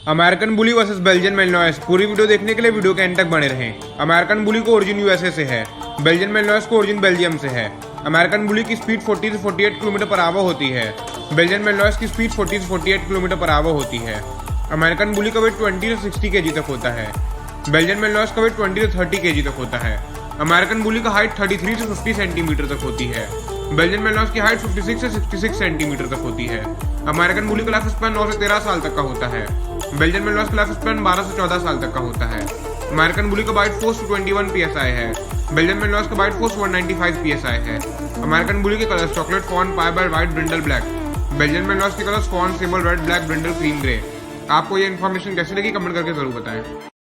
American bully versus Belgian Malinois. पूरी video देखने के लिए वीडियो के एंड तक बने रहें। अमेरिकन बुली को ओरिजिन यूएसए से है, बेल्जियन मेलनॉयस को ओरिजिन बेल्जियम से है। अमेरिकन बुली की स्पीड 40 से 48 किलोमीटर पर आवर होती है। बेल्जियन मेलनॉयस की स्पीड 40 से 48 किलोमीटर पर आवर होती है। अमेरिकन बुली का वेट 20 से 60 केजी तक होता है। बेल्जियन मेलनॉयस का वेट 20 से 30 केजी तक होता है। अमेरिकन बुली का हाइट 33 से 50 सेंटीमीटर तक होती है। बेल्जियन मेलनॉयस की हाइट 56 से 66 सेंटीमीटर तक होती है। अमेरिकन बुली का लाइफ स्पैन 9 से 13 साल तक का होता है। बेल्जियन मेलनॉयस का लाइफ स्पैन 12 से 14 साल तक का होता है। अमेरिकन बुली का बाइट फोर्स 21 psi है। बेल्जियन मेलनॉयस का बाइट फोर्स 195 psi है। अमेरिकन बुली के कलर्स चॉकलेट फॉन पाई बाय white brindle black. Belgian Malinois के colours fawn sable red black brindle cream grey. आपको ये इन्फॉर्मेशन कैसी लगी कमेंट करके जरूर बताएं।